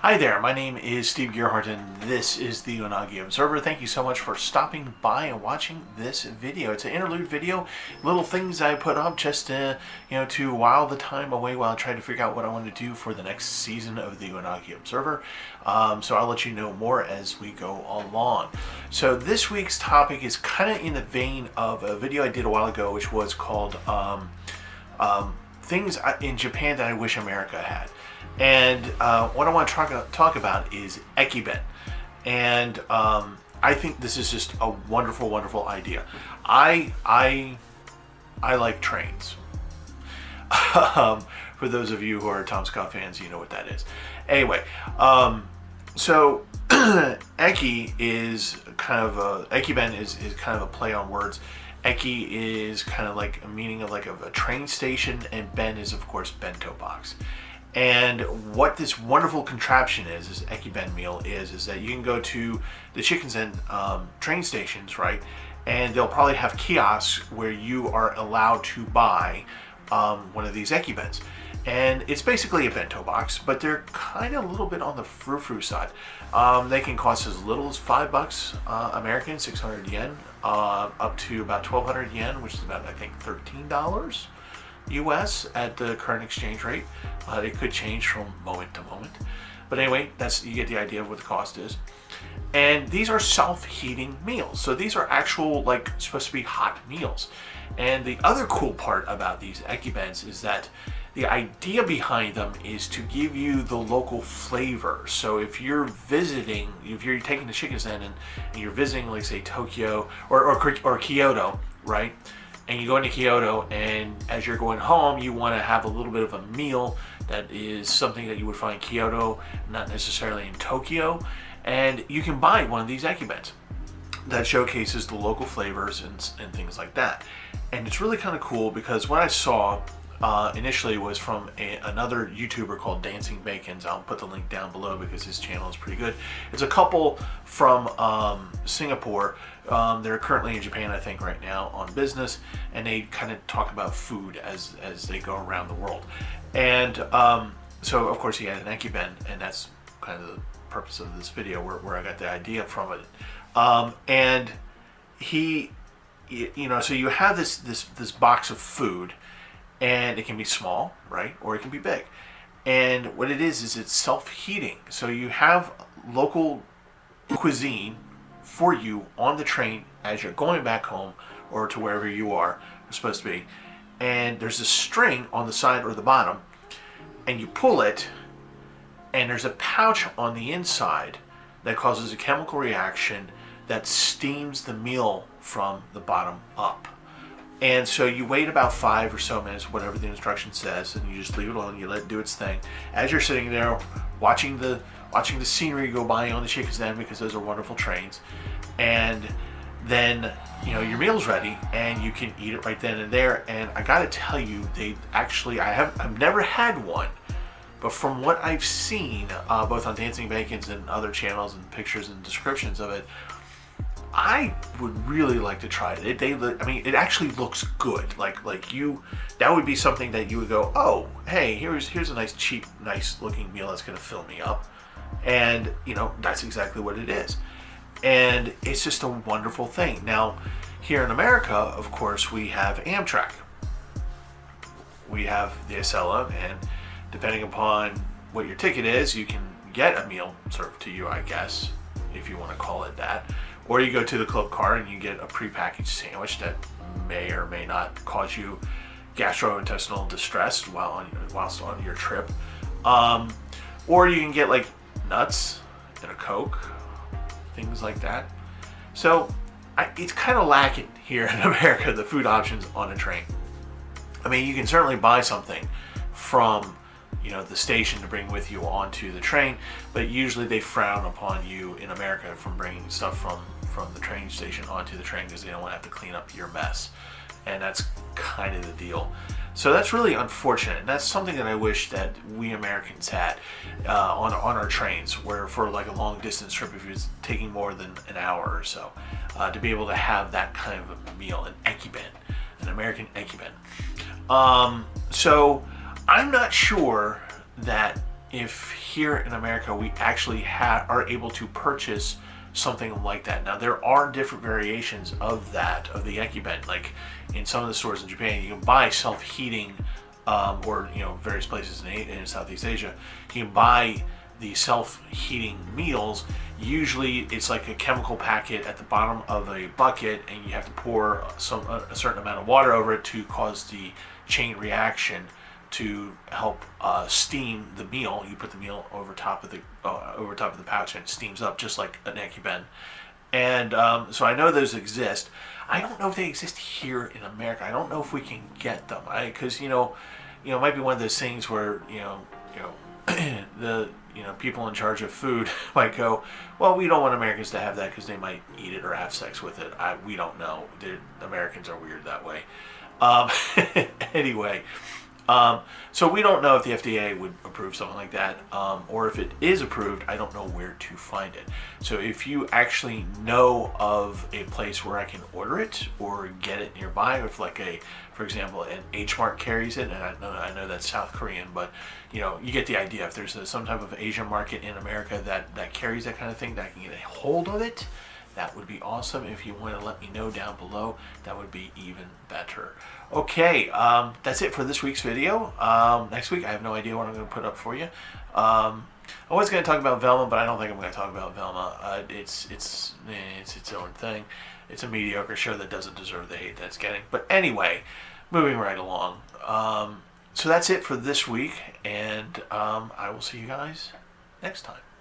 Hi there, my name is Steve Gearhart and this is the Unagi Observer. Thank you so much for stopping by and watching this video. It's an interlude video, little things I put up just to while the time away while I try to figure out what I want to do for the next season of the Unagi Observer. So I'll let you know more as we go along. So this week's topic is kind of in the vein of a video I did a while ago, which was called Things in Japan that I Wish America Had. And what I want to talk about is Ekiben. And I think this is just a wonderful, wonderful idea. I like trains. For those of you who are Tom Scott fans, you know what that is. Anyway, so Eki is kind of Ekiben is kind of a play on words. Eki is kind of like a meaning of like a train station, and Ben is of course bento box. And what this wonderful contraption is this Ekiben meal is that you can go to the Shinkansen train stations, right? And they'll probably have kiosks where you are allowed to buy one of these Ekibens. And it's basically a bento box, but they're kind of a little bit on the frou-frou side. They can cost as little as $5 American, 600 yen, up to about 1,200 yen, which is about, I think, $13 US at the current exchange rate. It could change from moment to moment, but anyway, you get the idea of what the cost is. And these are self-heating meals, so these are actual, like, supposed to be hot meals. And the other cool part about these Ekibens is that the idea behind them is to give you the local flavor. So if you're visiting, if you're taking the Shinkansen and you're visiting, like, say, Tokyo or Kyoto, right? And you go into Kyoto, and as you're going home, you want to have a little bit of a meal that is something that you would find in Kyoto, not necessarily in Tokyo. And you can buy one of these Ekibens that showcases the local flavors and things like that. And it's really kind of cool because what I saw initially was from another YouTuber called Dancing Bacons. I'll put the link down below because his channel is pretty good. It's a couple from Singapore. They're currently in Japan, I think, right now on business, and they kind of talk about food as they go around the world. And so, of course, he had an Ekiben, and that's kind of the purpose of this video, where I got the idea from it. And he, so you have this box of food, and it can be small, right, or it can be big. And what it is it's self-heating. So you have local cuisine for you on the train as you're going back home or to wherever you are supposed to be. And there's a string on the side or the bottom, and you pull it, and there's a pouch on the inside that causes a chemical reaction that steams the meal from the bottom up. And so you wait about 5 or so minutes, whatever the instruction says, and you just leave it alone. You let it do its thing. As you're sitting there watching the scenery go by on the Shinkansen, because those are wonderful trains, and then your meal's ready and you can eat it right then and there. And I gotta tell you, I've never had one, but from what I've seen both on Dancing Bacons and other channels and pictures and descriptions of it, I would really like to try it. It actually looks good. That would be something that you would go, oh, hey, here's a nice, cheap, nice looking meal that's gonna fill me up. And that's exactly what it is. And it's just a wonderful thing. Now, here in America, of course, we have Amtrak. We have the Acela, and depending upon what your ticket is, you can get a meal served to you, I guess, if you want to call it that. Or you go to the club car and you get a prepackaged sandwich that may or may not cause you gastrointestinal distress whilst on your trip. Or you can get like nuts and a Coke, things like that. So it's kind of lacking here in America, the food options on a train. I mean, you can certainly buy something from the station to bring with you onto the train, but usually they frown upon you in America from bringing stuff from the train station onto the train because they don't want to have to clean up your mess. And that's kind of the deal. So that's really unfortunate. And that's something that I wish that we Americans had on our trains, where for like a long distance trip, if you're taking more than an hour or so, to be able to have that kind of a meal, an Ekiben, an American Ekiben. So I'm not sure that if here in America we actually are able to purchase something like that. Now there are different variations of that, of the Ekiben. Like in some of the stores in Japan, you can buy self-heating, or various places in Southeast Asia, you can buy the self-heating meals. Usually it's like a chemical packet at the bottom of a bucket, and you have to pour a certain amount of water over it to cause the chain reaction to help steam the meal. You put the meal over top of the pouch, and it steams up just like an Ekiben. And so I know those exist. I don't know if they exist here in America. I don't know if we can get them. Because it might be one of those things where the people in charge of food might go, well, we don't want Americans to have that because they might eat it or have sex with it. We don't know. Americans are weird that way. Anyway. So we don't know if the FDA would approve something like that, or if it is approved, I don't know where to find it. So if you actually know of a place where I can order it or get it nearby, if for example, an H Mart carries it, and I know that's South Korean, but you get the idea. If there's some type of Asian market in America that carries that kind of thing, that I can get a hold of it, that would be awesome. If you want to let me know down below, that would be even better. Okay, that's it for this week's video. Next week, I have no idea what I'm going to put up for you. I was going to talk about Velma, but I don't think I'm going to talk about Velma. It's its own thing. It's a mediocre show that doesn't deserve the hate that it's getting. But anyway, moving right along. So that's it for this week, and I will see you guys next time.